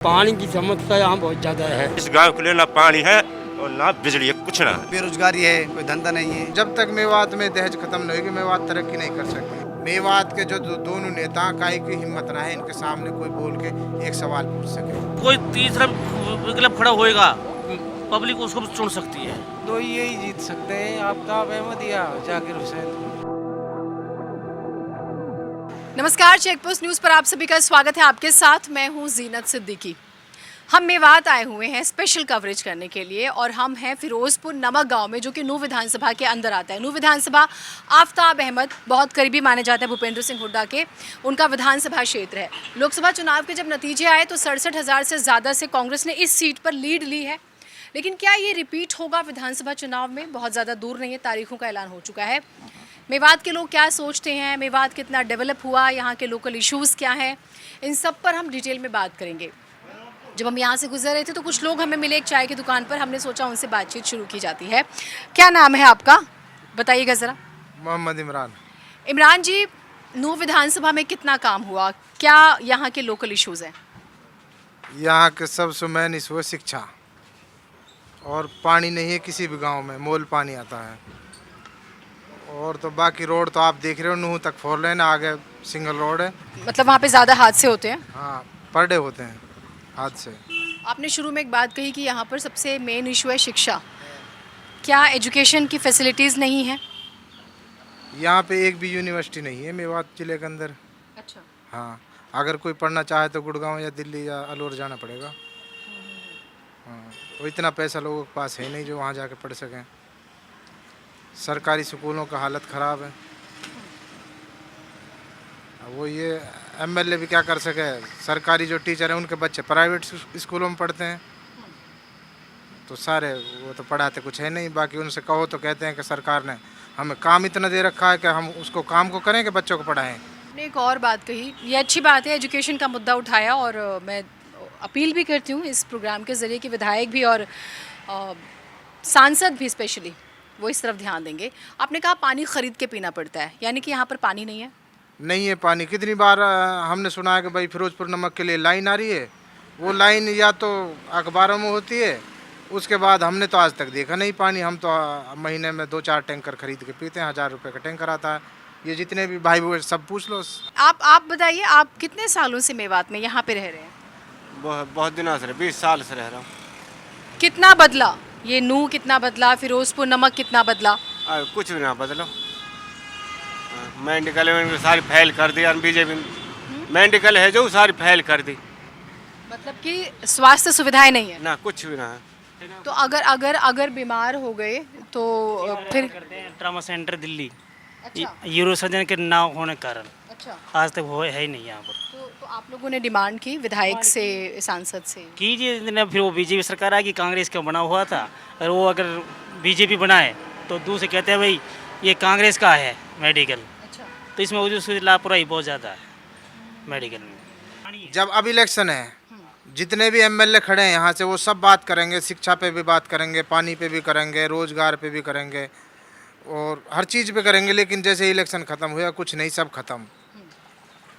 पानी की समस्या यहाँ बहुत ज्यादा है। इस गांव के लिए ना पानी है और ना बिजली है, कुछ ना। बेरोजगारी है, कोई धंधा नहीं है। जब तक मेवात में दहेज खत्म नहीं होगी मेवात तरक्की नहीं कर सकती। मेवात के जो दोनों नेता काहे की हिम्मत ना है इनके सामने कोई बोल के एक सवाल पूछ सके। कोई तीसरा विकल्प खड़ा होएगा, पब्लिक उसको चुन सकती है। तो यही जीत सकते हैं, आफ्ताब अहमद या जाकिर हुसैन। नमस्कार, चेकपोस्ट न्यूज़ पर आप सभी का स्वागत है। आपके साथ मैं हूं जीनत सिद्दीकी। हम मेवात आए हुए हैं स्पेशल कवरेज करने के लिए और हम हैं फिरोजपुर नमक गांव में, जो कि नूह विधानसभा के अंदर आता है। नूह विधानसभा आफ्ताब अहमद बहुत करीबी माने जाते हैं भूपेंद्र सिंह हुड्डा के, उनका विधानसभा क्षेत्र है। लोकसभा चुनाव के जब नतीजे आए तो 67,000 से ज़्यादा से कांग्रेस ने इस सीट पर लीड ली है। लेकिन क्या ये रिपीट होगा विधानसभा चुनाव में? बहुत ज़्यादा दूर नहीं है, तारीखों का ऐलान हो चुका है। मेवात के लोग क्या सोचते हैं, मेवात कितना डेवलप हुआ, यहाँ के लोकल इश्यूज़ क्या हैं, इन सब पर हम डिटेल में बात करेंगे। जब हम यहाँ से गुजर रहे थे तो कुछ लोग हमें मिले एक चाय की दुकान पर, हमने सोचा उनसे बातचीत शुरू की जाती है। क्या नाम है आपका, बताइएगा ज़रा। मोहम्मद इमरान। इमरान जी, नूह विधानसभा में कितना काम हुआ, क्या यहाँ के लोकल इश्यूज़ हैं? यहाँ के सबसे मेन इशू है शिक्षा, और पानी नहीं है किसी भी गांव में, मोल पानी आता है। और तो बाकी रोड तो आप देख रहे हो, नूह तक 4 लेन, आगे सिंगल रोड है। मतलब वहाँ पे ज़्यादा हादसे होते हैं? हाँ, पर डे होते हैं हादसे। आपने शुरू में एक बात कही कि यहाँ पर सबसे मेन इशू है शिक्षा। क्या एजुकेशन की फैसिलिटीज़ नहीं है? यहाँ पे एक भी यूनिवर्सिटी नहीं है मेवात जिले के अंदर। अच्छा। हाँ, अगर कोई पढ़ना चाहे तो गुड़गांव या दिल्ली या अलवर जाना पड़ेगा। हाँ, वो इतना पैसा लोगों के पास है नहीं जो वहाँ जाके पढ़ सकें। सरकारी स्कूलों का हालत ख़राब है। अब वो ये एमएलए भी क्या कर सके, सरकारी जो टीचर हैं उनके बच्चे प्राइवेट स्कूलों में पढ़ते हैं, तो सारे वो तो पढ़ाते कुछ है नहीं। बाकी उनसे कहो तो कहते हैं कि सरकार ने हमें काम इतना दे रखा है कि हम उसको काम को करें कि बच्चों को पढ़ाएं। आपने एक और बात कही, ये अच्छी बात है, एजुकेशन का मुद्दा उठाया, और मैं अपील भी करती हूँ इस प्रोग्राम के ज़रिए कि विधायक भी और सांसद भी स्पेशली वो इस तरफ ध्यान देंगे। आपने कहा पानी ख़रीद के पीना पड़ता है, यानी कि यहाँ पर पानी नहीं है? नहीं है पानी। कितनी बार हमने सुना है कि भाई फिरोजपुर नमक के लिए लाइन आ रही है, वो लाइन या तो अखबारों में होती है, उसके बाद हमने तो आज तक देखा नहीं पानी। हम तो महीने में 2-4 टैंकर खरीद के पीते हैं, 1000 रुपये का टैंकर आता है। ये जितने भी भाई वो सब पूछ लो। आप बताइए, आप कितने सालों से मेवात में यहाँ पे रह रहे हैं? बहुत दिनों से 20 साल से रह रहा हूँ। कितना बदला ये नूह, कितना बदला फिरोजपुर नमक, कितना बदला? कुछ भी ना बदलो। मेडिकल सारी फैल कर दी बीजेपी। मेडिकल है जो सारी फैल कर दी, मतलब कि स्वास्थ्य सुविधाएं नहीं है ना कुछ भी ना है। तो अगर बीमार हो गए तो फिर करते हैं ट्रामा सेंटर दिल्ली। अच्छा। यूरो सर्जन के ना होने के कारण अच्छा, आज तक वो है ही नहीं यहाँ पर। तो आप लोगों ने डिमांड की विधायक से, सांसद से? कीजिए, फिर वो बीजेपी सरकार आएगी, कांग्रेस का बना हुआ था, और वो अगर बीजेपी बनाए तो दूसरे कहते हैं भाई ये कांग्रेस का है मेडिकल। अच्छा। तो इसमें उसकी लापरवाही बहुत ज़्यादा है मेडिकल में। जब अब इलेक्शन है, जितने भी एमएलए खड़े हैं यहाँ से, वो सब बात करेंगे, शिक्षा पे भी बात करेंगे, पानी पे भी करेंगे, रोजगार पे भी करेंगे, और हर चीज़ पे करेंगे। लेकिन जैसे इलेक्शन ख़त्म हुआ, कुछ नहीं, सब ख़त्म।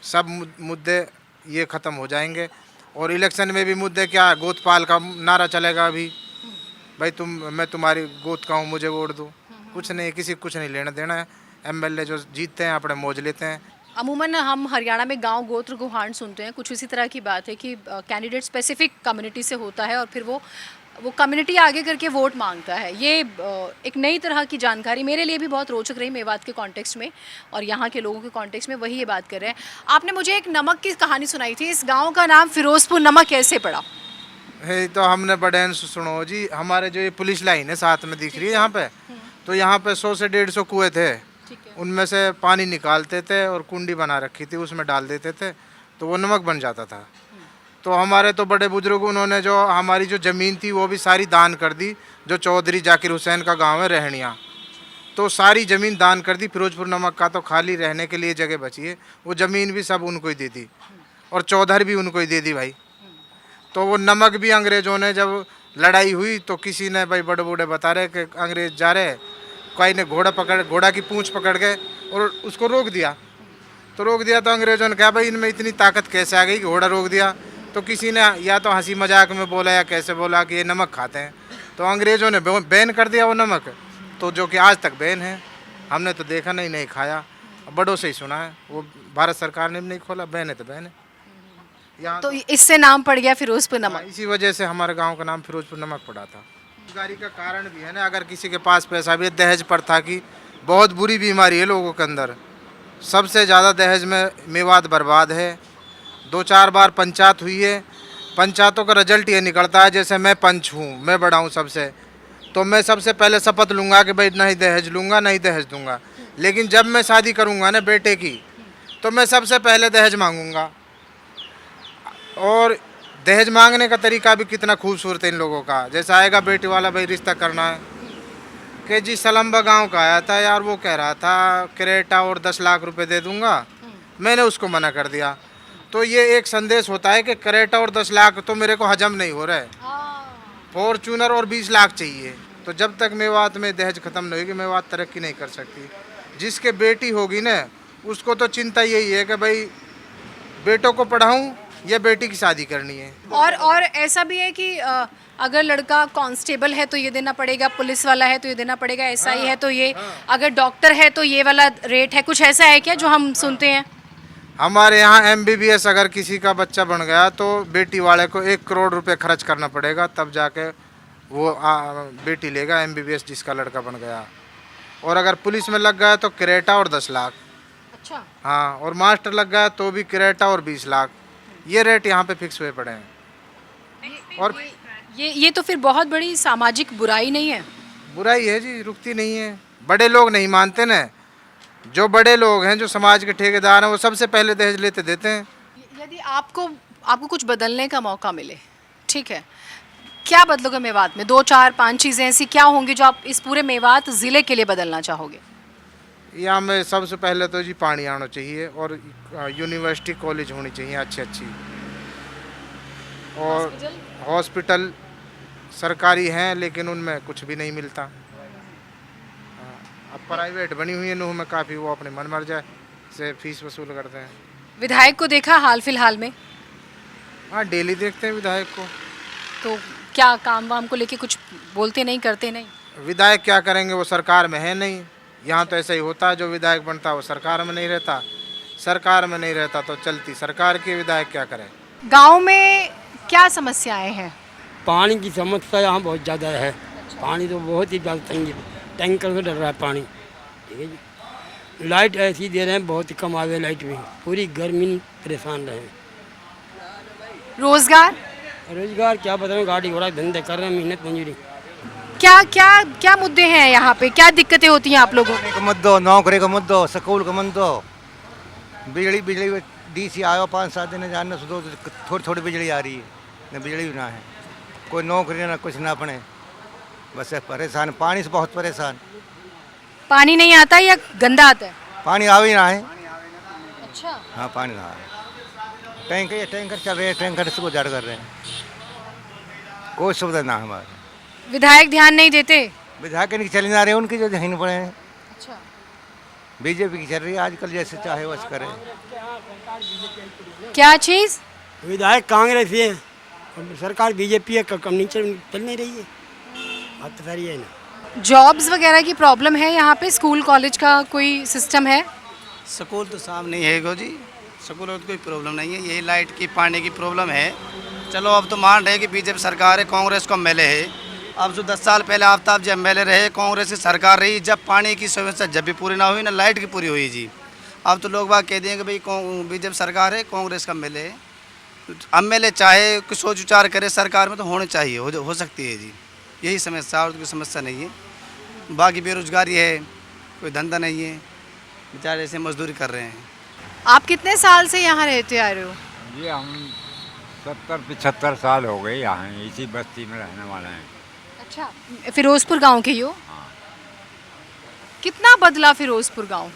सब मुद्दे ये ख़त्म हो जाएंगे। और इलेक्शन में भी मुद्दे क्या, गोदपाल का नारा चलेगा अभी, भाई मैं तुम्हारी गोद का हूँ, मुझे वोट दो। कुछ नहीं, किसी कुछ नहीं लेना देना है। एमएलए जो जीतते हैं अपने मौज लेते हैं। अमूमन हम हरियाणा में गांव गोत्र गुहान सुनते हैं, कुछ इसी तरह की बात है कि कैंडिडेट स्पेसिफिक कम्युनिटी से होता है और फिर वो कम्युनिटी आगे करके वोट मांगता है। ये एक नई तरह की जानकारी मेरे लिए भी बहुत रोचक रही मेवात के कॉन्टेक्स्ट में और यहाँ के लोगों के कॉन्टेक्स्ट में, वही ये बात कर रहे हैं। आपने मुझे एक नमक की कहानी सुनाई थी, इस गाँव का नाम फिरोजपुर नमक कैसे पड़ा? है तो हमने बड़े सुनो जी, हमारे जो ये पुलिस लाइन है साथ में दिख रही है यहाँ पे, तो यहाँ पे 100 से 150 कुएँ थे। उनमें से पानी निकालते थे और कुंडी बना रखी थी, उसमें डाल देते थे तो वो नमक बन जाता था। तो हमारे तो बड़े बुजुर्ग, उन्होंने जो हमारी जो ज़मीन थी वो भी सारी दान कर दी, जो चौधरी जाकिर हुसैन का गांव है रहनिया, तो सारी ज़मीन दान कर दी। फिरोजपुर नमक का तो खाली रहने के लिए जगह बची है, वो ज़मीन भी सब उनको ही दे दी और चौधर भी उनको ही दे दी भाई। तो वो नमक भी अंग्रेज़ों ने, जब लड़ाई हुई तो किसी ने, भाई बड़े बूढ़े बता रहे कि अंग्रेज़ जा रहे, कोई ने घोड़ा की पूँछ पकड़ के और उसको रोक दिया। तो अंग्रेज़ों ने कहा भाई इनमें इतनी ताकत कैसे आ गई कि घोड़ा रोक दिया। तो किसी ने या तो हंसी मजाक में बोला या कैसे बोला कि ये नमक खाते हैं, तो अंग्रेज़ों ने बैन कर दिया वो नमक, तो जो कि आज तक बैन है। हमने तो देखा नहीं खाया, बड़ों से ही सुना है। वो भारत सरकार ने भी नहीं खोला, बैन है तो बैन है। यहाँ तो इससे नाम पड़ गया फिरोजपुर नमक। इसी वजह से हमारे गांव का नाम फिरोजपुर नमक पड़ा था। बेरोजगारी का कारण भी है ना, अगर किसी के पास पैसा भी है, दहेज प्रथा की बहुत बुरी बीमारी है लोगों के अंदर। सबसे ज़्यादा दहेज में मेवात बर्बाद है। 2-4 बार पंचायत हुई है, पंचायतों का रिजल्ट ये निकलता है, जैसे मैं पंच हूँ, मैं बड़ा हूँ सबसे, तो मैं सबसे पहले शपथ लूँगा कि भाई नहीं दहेज लूँगा, नहीं दहेज दूँगा। लेकिन जब मैं शादी करूँगा ना बेटे की, तो मैं सबसे पहले दहेज मांगूँगा। और दहेज मांगने का तरीका भी कितना खूबसूरत है इन लोगों का। जैसा आएगा बेटी वाला भाई रिश्ता करना है कि जी सलम्बा गांव का आया था यार, वो कह रहा था क्रेटा और 10 लाख रुपए दे दूंगा, मैंने उसको मना कर दिया। तो ये एक संदेश होता है कि क्रेटा और 10 लाख तो मेरे को हजम नहीं हो रहा है, फॉर्चूनर और 20 लाख चाहिए। तो जब तक मेवात में दहेज खत्म नहीं होगी, मेवात तरक्की नहीं कर सकती। जिसके बेटी होगी ना, उसको तो चिंता यही है कि भाई बेटों को पढ़ाऊँ या बेटी की शादी करनी है। और ऐसा भी है कि अगर लड़का कांस्टेबल है तो ये देना पड़ेगा, पुलिस वाला है तो ये देना पड़ेगा, एसआई है तो ये, अगर डॉक्टर है तो ये वाला रेट है। कुछ ऐसा है क्या जो हम सुनते हैं? हमारे यहाँ MBBS अगर किसी का बच्चा बन गया तो बेटी वाले को 1 करोड़ रुपए खर्च करना पड़ेगा, तब जाके वो बेटी लेगा MBBS जिसका लड़का बन गया। और अगर पुलिस में लग गया तो क्रेटा और 10 लाख। अच्छा। हाँ, और मास्टर लग गया तो भी क्रेटा और 20 लाख। ये रेट यहाँ पे फिक्स हुए पड़े हैं। और ये तो फिर बहुत बड़ी सामाजिक बुराई नहीं है? बुराई है जी, रुकती नहीं है। बड़े लोग नहीं मानते ना, जो बड़े लोग हैं, जो समाज के ठेकेदार हैं, वो सबसे पहले दहेज लेते देते हैं। यदि आपको कुछ बदलने का मौका मिले, ठीक है, क्या बदलोगे मेवात में? 2, 4, 5 चीज़ें ऐसी क्या होंगी जो आप इस पूरे मेवात ज़िले के लिए बदलना चाहोगे? यहाँ में सबसे पहले तो जी पानी आना चाहिए, और यूनिवर्सिटी कॉलेज होनी चाहिए अच्छी। और हॉस्पिटल सरकारी हैं लेकिन उनमें कुछ भी नहीं मिलता। अब प्राइवेट बनी हुई है नूह में काफ़ी, वो अपने मन मर जाए से फीस वसूल करते हैं। विधायक को देखा हाल फिलहाल में? हाँ, डेली देखते हैं विधायक को। तो क्या काम वाम को लेके कुछ बोलते नहीं, करते नहीं? विधायक क्या करेंगे, वो सरकार में है नहीं। यहाँ तो ऐसा ही होता है, जो विधायक बनता है वो सरकार में नहीं रहता, सरकार में नहीं रहता तो चलती सरकार के विधायक क्या करें। गांव में क्या समस्याएं हैं? पानी की समस्या यहाँ बहुत ज़्यादा है। पानी तो बहुत ही ज़्यादा तंगी, टैंकर से डर रहा है पानी, ठीक है जी। लाइट ऐसी दे रहे हैं, बहुत ही कम आवे लाइट भी, पूरी गर्मी परेशान रहे। रोजगार क्या बताऊँ, गाड़ी घोड़ा धंधे कर रहे हैं, मेहनत मंजूरी। क्या मुद्दे हैं यहाँ पे, क्या दिक्कतें होती हैं आप लोगों को? मुद्दो, नौकरी का मुद्दो, स्कूल का मुद्दो, बिजली DC आयो 5-7 दिन जानने से थोड़ी बिजली आ रही है, न बिजली भी ना है, कोई नौकरी ना कुछ ना अपने, बस परेशान, पानी से बहुत परेशान। पानी नहीं आता या गंदा आता है? पानी आ ही ना है। अच्छा। हाँ, पानी ना है। टैंकर चल रहे हैं, टैंकर से गुजार कर रहे हैं, कोई सुविधा ना हमारे। विधायक ध्यान नहीं देते? विधायक नहीं चल ना रहे, उनकी जो ध्यान पड़े हैं। अच्छा। बीजेपी की चल रही है आजकल, जैसे चाहे वैसे करे। क्या चीज़? विधायक कांग्रेस है और सरकार बीजेपी है, कम नहीं चल नहीं रही है। बात तो सारी है ना। जॉब्स वगैरह की प्रॉब्लम है यहाँ पे? स्कूल कॉलेज का कोई सिस्टम है? स्कूल तो सामने है गो जी, स्कूल में तो कोई प्रॉब्लम नहीं है, यही लाइट की पानी की प्रॉब्लम है। चलो अब तो मान रहे कि बीजेपी सरकार है, कांग्रेस को MLA है। अब जो 10 साल पहले आफ्ताब जब MLA रहे, कांग्रेस की सरकार रही, जब पानी की समस्या जब भी पूरी ना हुई ना लाइट की पूरी हुई जी। अब तो लोग बात कह दें कि भाई बीजेपी सरकार है, कांग्रेस का MLA है। MLA चाहे कुछ सोच विचार करे सरकार में तो होने चाहिए, हो सकती है जी। यही समस्या और कोई समस्या नहीं है। बाकी बेरोजगारी है, कोई धंधा नहीं है, बेचारे ऐसे मजदूरी कर रहे हैं। आप कितने साल से यहाँ रहते आ रहे हो? जी हम 70-75 साल हो गए यहाँ, इसी बस्ती में रहने वाले हैं। अच्छा, फिरोजपुर गांव के ही हो? हाँ। कितना बदला फिरोजपुर गांव?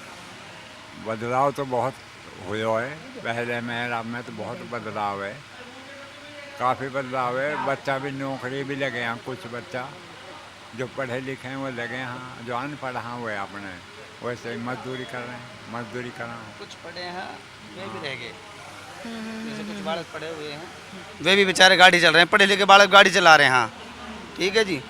बदलाव तो बहुत हुआ है, पहले में अब में तो बहुत बदलाव है, काफ़ी बदलाव है। बच्चा भी नौकरी भी लगे हैं, कुछ बच्चा जो पढ़े लिखे हैं वो लगे हैं, जो अनपढ़ हैं वो अपने वैसे मजदूरी कर रहे हैं, मजदूरी कर रहे हैं। कुछ पढ़े हैं वे भी रह गए। जैसे कुछ बालक पड़े हुए हैं, वे भी बेचारे गाड़ी चल रहे हैं, पढ़े लिखे बालक गाड़ी चला रहे हैं। हाँ ठीक है जी,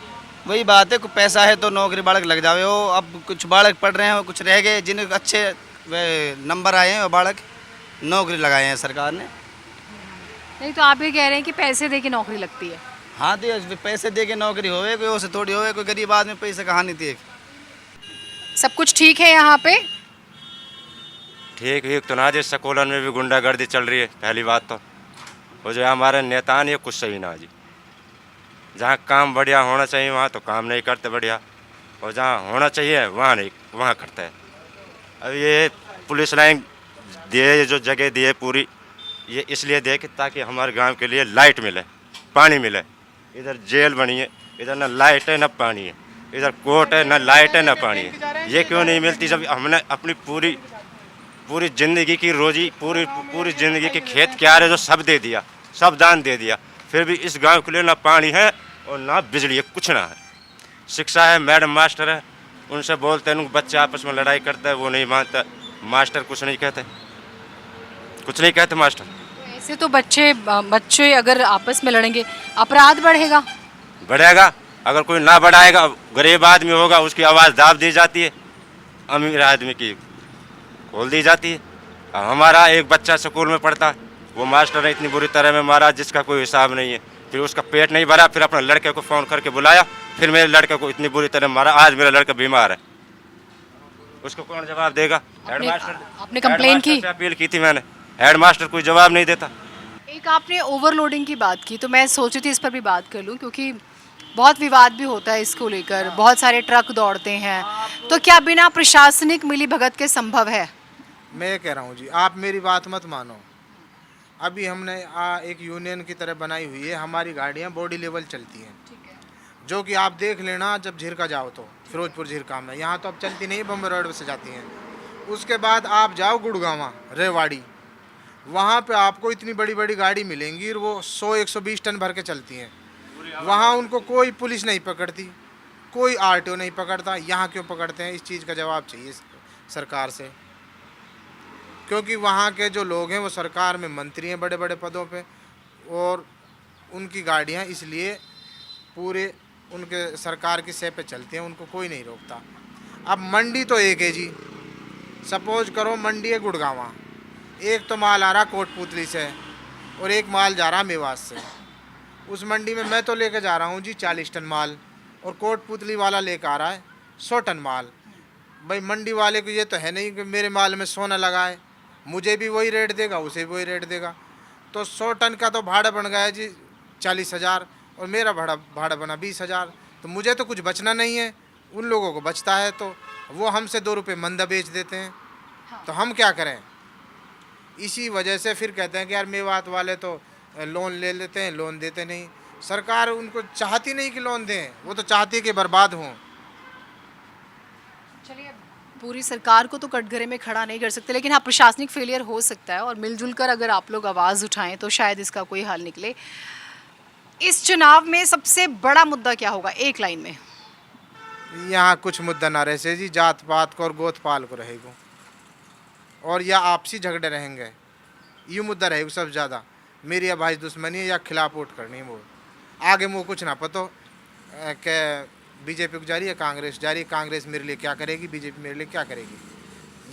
वही बात है, कुछ पैसा है तो नौकरी बालक लग जावे हो। अब कुछ बालक पढ़ रहे हैं, कुछ रह गए, जिन्हें अच्छे नंबर आए हैं वो बालक नौकरी लगाए हैं सरकार ने। नहीं तो आप ये कह रहे हैं कि पैसे दे के नौकरी लगती है। हाँ दे पैसे दे के नौकरी होवे, कोई उससे थोड़ी होवे, कोई गरीब आदमी पैसे कहानी थी। सब कुछ ठीक है यहाँ पे? ठीक तो ना जी, स्कूलन में भी गुंडागर्दी चल रही है पहली बात तो। वो जो हमारे नेता हैं ये कुछ सही ना जी। जहाँ काम बढ़िया होना चाहिए वहाँ तो काम नहीं करते बढ़िया, और जहाँ होना चाहिए वहाँ करते हैं। अब ये पुलिस लाइन दिए, जो जगह दिए पूरी, ये इसलिए दे कि ताकि हमारे गांव के लिए लाइट मिले, पानी मिले। इधर जेल बनी है, इधर न लाइट है न पानी है, इधर कोर्ट है न लाइट है न पानी है। ये क्यों नहीं मिलती जब हमने अपनी पूरी ज़िंदगी की रोजी, पूरी ज़िंदगी के खेत क्यारे जो सब दे दिया, सब दान दे दिया, फिर भी इस गांव के लिए ना पानी है और ना बिजली है, कुछ ना है। शिक्षा है, मैडम मास्टर है, उनसे बोलते हैं, बच्चे आपस में लड़ाई करते हैं, वो नहीं मानता, मास्टर कुछ नहीं कहते मास्टर। ऐसे तो बच्चे अगर आपस में लड़ेंगे अपराध बढ़ेगा। अगर कोई ना बढ़ाएगा, गरीब आदमी होगा उसकी आवाज़ दाब दी जाती है, अमीर आदमी की खोल दी जाती है। हमारा एक बच्चा स्कूल में पढ़ता है, वो मास्टर ने इतनी बुरी तरह में मारा जिसका कोई हिसाब नहीं है। फिर उसका पेट नहीं भरा, फिर अपने लड़के को फ़ोन करके बुलाया, फिर मेरे लड़के को इतनी बुरी तरह मारा। आज मेरा लड़का बीमार है, उसको कौन जवाब देगा? आपने कंप्लेन की? अपील की थी मैंने, हेड मास्टर कोई जवाब नहीं देता। एक आपने ओवरलोडिंग की बात की, तो मैं सोची थी इस पर भी बात कर लूं, क्योंकि बहुत विवाद भी होता है इसको लेकर, बहुत सारे ट्रक दौड़ते हैं। तो क्या बिना प्रशासनिक मिलीभगत के संभव है? मैं ये कह रहा हूँ जी, आप मेरी बात मत मानो। अभी हमने एक यूनियन की तरह बनाई हुई है, हमारी गाड़ियाँ बॉडी लेवल चलती हैं, जो कि आप देख लेना जब झिरका जाओ तो, फिरोजपुर झिरका में। यहाँ तो अब चलती नहीं, बम्बई रोड से जाती हैं। उसके बाद आप जाओ गुड़गांवा, रेवाड़ी, वहाँ पे आपको इतनी बड़ी बड़ी गाड़ी मिलेंगी, और वो 100-120 टन भर के चलती हैं। वहाँ उनको कोई पुलिस नहीं पकड़ती, कोई आरटीओ नहीं पकड़ता। यहाँ क्यों पकड़ते हैं? इस चीज़ का जवाब चाहिए सरकार से, क्योंकि वहाँ के जो लोग हैं वो सरकार में मंत्री हैं, बड़े बड़े पदों पे, और उनकी गाड़ियाँ इसलिए पूरे उनके सरकार की सह पे चलती हैं, उनको कोई नहीं रोकता। अब मंडी तो एक है जी, सपोज करो मंडी है गुड़गांवा, एक तो माल आ रहा कोटपुतली से और एक माल जा रहा मेवात से। उस मंडी में मैं तो लेकर जा रहा हूँ जी 40 टन माल, और कोटपुतली वाला लेकर आ रहा है 100 टन माल। भाई मंडी वाले को ये तो है नहीं कि मेरे माल में सोना लगाए, मुझे भी वही रेट देगा, उसे भी वही रेट देगा। तो 100 टन का तो भाड़ा बन गया जी 40,000, और मेरा भाड़ा बना 20,000। तो मुझे तो कुछ बचना नहीं है, उन लोगों को बचता है, तो वो हमसे 2 रुपये मंदा बेच देते हैं। तो हम क्या करें? इसी वजह से फिर कहते हैं कि यार मेवात वाले तो लोन ले लेते हैं, लोन देते नहीं। सरकार उनको चाहती नहीं कि लोन दें, वो तो चाहती है कि बर्बाद हों। चलिए, पूरी सरकार को तो कटघरे में खड़ा नहीं कर सकते, लेकिन हाँ प्रशासनिक फेलियर हो सकता है, और मिलजुल कर अगर आप लोग आवाज़ उठाएं तो शायद इसका कोई हल निकले। इस चुनाव में सबसे बड़ा मुद्दा क्या होगा, एक लाइन में? यहाँ कुछ मुद्दा ना रहे से जी, जात पात को और गोत पाल को रहेगा, और या आपसी झगड़े रहेंगे, ये मुद्दा रहेगा सबसे ज़्यादा। मेरी या भाई दुश्मनी है या खिलाफ वोट करनी है, वो आगे मुँह कुछ ना पतो कि बीजेपी को जा रही है, कांग्रेस जा रही है, कांग्रेस मेरे लिए क्या करेगी, बीजेपी मेरे लिए क्या करेगी।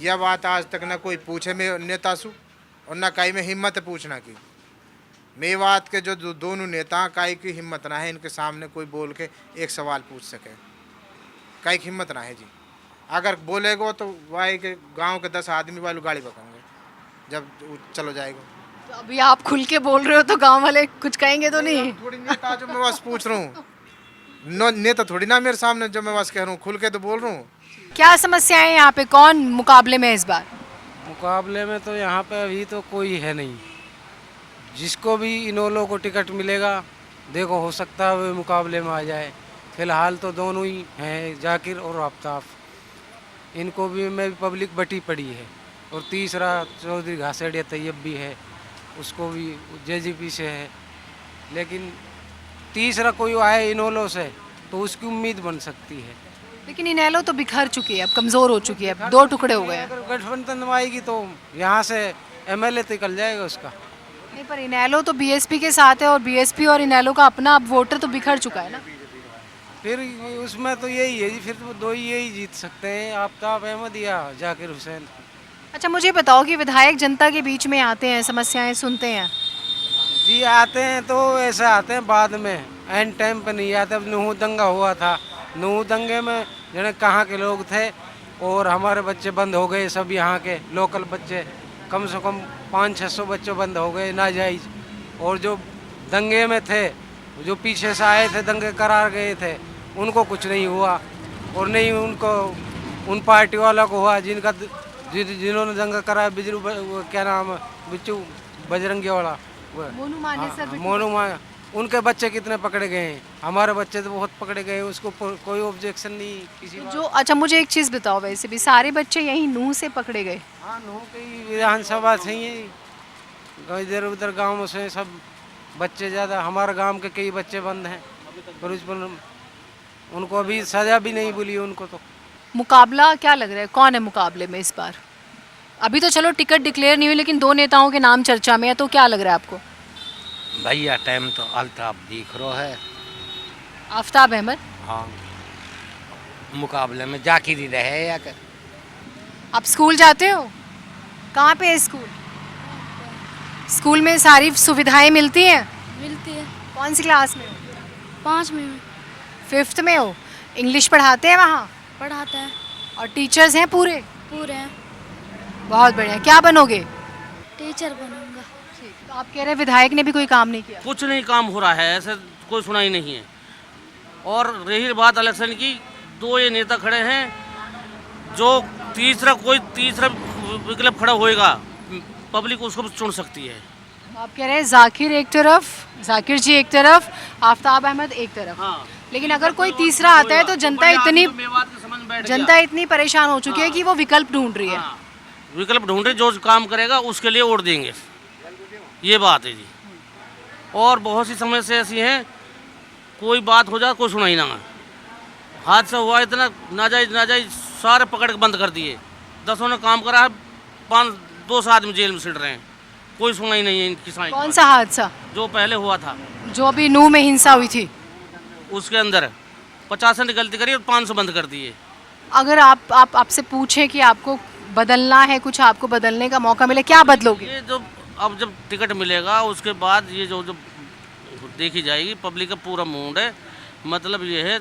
यह बात आज तक ना कोई पूछे में नेता सु, और ना कहीं में हिम्मत है पूछना की। मेवात के जो दोनों नेता, कई की हिम्मत ना है इनके सामने कोई बोल के एक सवाल पूछ सके, कई की हिम्मत ना है जी। अगर बोलेगो तो वही के गांव के 10 आदमी वाली गाड़ी पकड़ेंगे जब चलो जाएगा। तो अभी आप खुल के बोल रहे हो तो गांव वाले कुछ कहेंगे तो नहीं? थोड़ी नेता जो मैं बस पूछ रहा हूँ, नेता थोड़ी ना मेरे सामने जो मैं बस कह रहा हूँ, खुल के तो बोल रहा हूँ। क्या समस्याएं हैं यहाँ पे, कौन मुकाबले में है इस बार? मुकाबले में तो यहाँ पे अभी तो कोई है नहीं। जिसको भी इनोलो को टिकट मिलेगा, देखो हो सकता है वो मुकाबले में आ जाए। फिलहाल तो दोनों ही हैं, जाकिर और आफ्ताब। इनको भी में पब्लिक बटी पड़ी है। और तीसरा चौधरी घासेड़िया तैयब भी है, उसको भी जेजीपी से है। लेकिन तीसरा कोई आए इनोलो से तो उसकी उम्मीद बन सकती है। लेकिन इनेलो तो बिखर चुकी है, अब कमज़ोर हो चुकी है, अब 2 टुकड़े हो गए हैं। अगर गठबंधन आएगी तो यहाँ से एमएलए निकल जाएगा उसका। नहीं, पर इनेलो तो बीएसपी के साथ है और बीएसपी और इनेलो का अपना अब वोटर तो बिखर चुका है ना। फिर उसमें तो यही है जी, फिर तो दो ही यही जीत सकते हैं, आफ्ताब अहमद या जाकिर हुसैन। अच्छा, मुझे बताओ कि विधायक जनता के बीच में आते हैं, समस्याएं सुनते हैं। जी आते हैं तो ऐसे आते हैं बाद में, एंड टाइम पे नहीं आते। अब नूह दंगा हुआ था, नूह दंगे में जने कहाँ के लोग थे और हमारे बच्चे बंद हो गए, सब यहाँ के लोकल बच्चे, कम से कम 500-600 बच्चे बंद हो गए नाजायज। और जो दंगे में थे, जो पीछे से आए थे दंगे करार गए थे, उनको कुछ नहीं हुआ। और नहीं उनको उन पार्टी वालों को हुआ जिनका जिन्होंने दंगा कराया, क्या नाम है, बिच्चू बजरंगी वाला, मोनू माने सर, मोनू मा, उनके बच्चे कितने पकड़े गए हैं, हमारे बच्चे तो बहुत पकड़े गए, उसको कोई ऑब्जेक्शन नहीं किसी बात। जो अच्छा, मुझे एक चीज़ बताओ, वैसे भी सारे बच्चे यहीं नूह से पकड़े गए? हाँ, नूह की विधानसभा से ही है, इधर उधर गाँव से सब बच्चे ज़्यादा, हमारे गांव के कई बच्चे बंद हैं, पर उनको अभी सज़ा भी नहीं मिली उनको। तो मुकाबला क्या लग रहा है, कौन है मुकाबले में इस बार? अभी तो चलो टिकट डिक्लेयर नहीं हुई, लेकिन दो नेताओं के नाम चर्चा में है, तो क्या लग रहा है आपको? भैया टाइम तो अल्ताफ दिख रहा है। आफ्ताब अहमद? हाँ, मुकाबले में जाकिर ही रहे या कर। आप स्कूल जाते हो? कहाँ पे है स्कूल? स्कूल में सारी सुविधाएं मिलती हैं? मिलती है। कौन सी क्लास में हो? 5 में 5th में हो? इंग्लिश पढ़ाते हैं वहाँ? पढ़ाता है। और टीचर्स हैं पूरे? पूरे हैं। बहुत बढ़िया। क्या बनोगे? टीचर बनूंगा। तो आप कह रहे हैं विधायक ने भी कोई काम नहीं किया? कुछ नहीं काम हो रहा है, ऐसे कोई सुनाई नहीं है। और रही बात इलेक्शन की, दो ये नेता खड़े हैं, जो तीसरा विकल्प खड़ा होएगा, पब्लिक उसको चुन सकती है। आप कह रहे हैं जाकिर एक तरफ, जाकिर जी एक तरफ, आफ्ताब अहमद एक तरफ। हाँ। लेकिन अगर कोई तीसरा आता है तो जनता इतनी परेशान हो चुकी है कि वो विकल्प ढूंढ रही है। हाँ, विकल्प ढूंढ रही, जो काम करेगा उसके लिए वोट देंगे, ये बात है जी। और बहुत सी समस्या ऐसी हैं, कोई बात हो जाए कोई सुनाई ना। हादसा हुआ इतना नाजायज सारे पकड़ के बंद कर दिए, 10 ने काम करा है, 5-2 आदमी जेल में सिट रहे हैं, कोई सुनाई नहीं है इनकी। कौन सा हादसा? जो पहले हुआ था, जो अभी नूह में हिंसा हुई थी, उसके अंदर 50 ने गलती करी और 500 बंद कर दिए। अगर आपसे पूछे कि आपको बदलना है, कुछ आपको बदलने का मौका मिले, क्या बदलोगे? ये जो अब जब टिकट मिलेगा उसके बाद ये जो देखी जाएगी, पब्लिक का पूरा मूड है। मतलब ये है,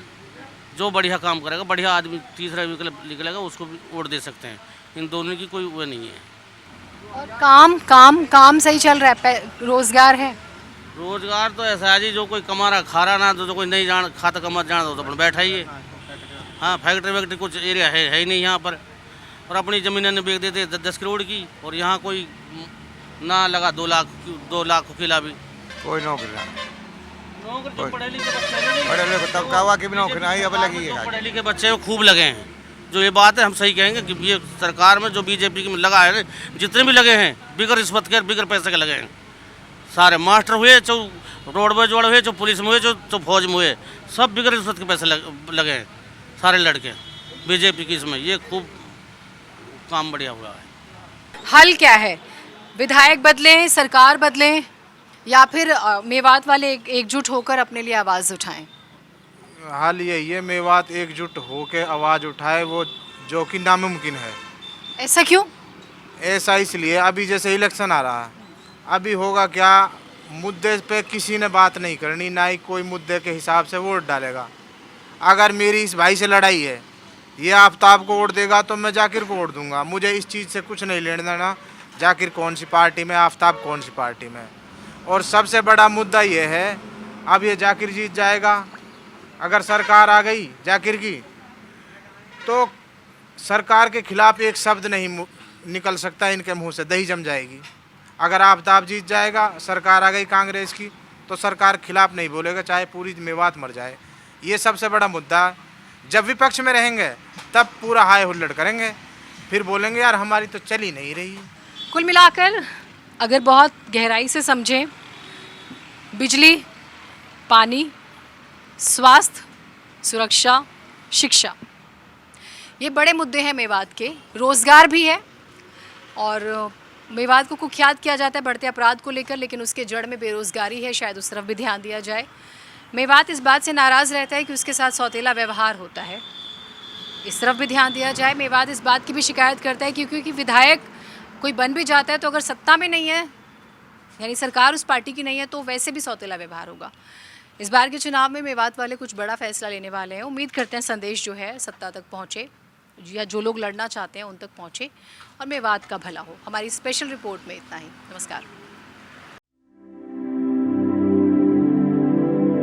जो बढ़िया काम करेगा, बढ़िया आदमी तीसरा विकल्प निकलेगा, उसको भी वोट दे सकते हैं। इन दोनों की कोई वो नहीं है। और काम सही चल रहा है? रोजगार है? रोजगार तो ऐसा है जी, जो कोई कमा रहा खा रहा ना, जो कोई नहीं जान खाता कमा जाना तो अपना बैठा ही है। हाँ, फैक्ट्री कुछ एरिया है ही नहीं यहाँ पर। और अपनी ज़मीनें बेच देते 10 करोड़ की, और यहाँ कोई ना लगा 2 लाख को किला भी। कोई नौकरी ना, नौकरी पढ़े लिखे बच्चे खूब लगे हैं। जो ये बात है, हम सही कहेंगे कि ये सरकार में जो बीजेपी की लगा है, जितने भी लगे हैं बिगर रिश्वत के, बिगर पैसे के लगे हैं। सारे मास्टर हुए, जो रोडवेज वाले हुए, जो पुलिस में हुए, जो फौज में हुए, सब बिगर रिश्वत के पैसे लगे हैं सारे लड़के बीजेपी की। इसमें ये खूब काम बढ़िया हुआ है। हल क्या है? विधायक बदलें, सरकार बदलें, या फिर मेवात वाले एकजुट होकर अपने लिए आवाज़ उठाएं? हाल यही है, मेवात एकजुट होकर आवाज़ उठाए, वो जो कि नामुमकिन है। ऐसा क्यों? ऐसा इसलिए, अभी जैसे इलेक्शन आ रहा है, अभी होगा क्या, मुद्दे पे किसी ने बात नहीं करनी, ना ही कोई मुद्दे के हिसाब से वोट डालेगा। अगर मेरी इस भाई से लड़ाई है, ये आफ्ताब को वोट देगा तो मैं जाकिर को वोट दूंगा। मुझे इस चीज़ से कुछ नहीं लेना देना, जाकिर कौन सी पार्टी में, आफ्ताब कौन सी पार्टी में। और सबसे बड़ा मुद्दा ये है, अब ये जाकिर जीत जाएगा, अगर सरकार आ गई जाकिर की, तो सरकार के खिलाफ एक शब्द नहीं निकल सकता इनके मुंह से, दही जम जाएगी। अगर आफ्ताब जीत जाएगा, सरकार आ गई कांग्रेस की, तो सरकार खिलाफ नहीं बोलेगा, चाहे पूरी मेवात मर जाए। ये सबसे बड़ा मुद्दा है। जब विपक्ष में रहेंगे तब पूरा हाय हुल्लड़ करेंगे, फिर बोलेंगे यार हमारी तो चल ही नहीं रही। कुल मिलाकर अगर बहुत गहराई से समझें, बिजली, पानी, स्वास्थ्य, सुरक्षा, शिक्षा, ये बड़े मुद्दे हैं मेवात के। रोज़गार भी है और मेवात को कुख्यात किया जाता है बढ़ते अपराध को लेकर, लेकिन उसके जड़ में बेरोजगारी है, शायद उस तरफ भी ध्यान दिया जाए। मेवात इस बात से नाराज़ रहता है कि उसके साथ सौतेला व्यवहार होता है, इस तरफ भी ध्यान दिया जाए। मेवात इस बात की भी शिकायत करता है कि क्योंकि विधायक कोई बन भी जाता है तो अगर सत्ता में नहीं है, यानी सरकार उस पार्टी की नहीं है, तो वैसे भी सौतेला व्यवहार होगा। इस बार के चुनाव में मेवात वाले कुछ बड़ा फैसला लेने वाले हैं। उम्मीद करते हैं संदेश जो है सत्ता तक पहुँचे, या जो लोग लड़ना चाहते हैं उन तक पहुँचे और मेवात का भला हो। हमारी स्पेशल रिपोर्ट में इतना ही। नमस्कार।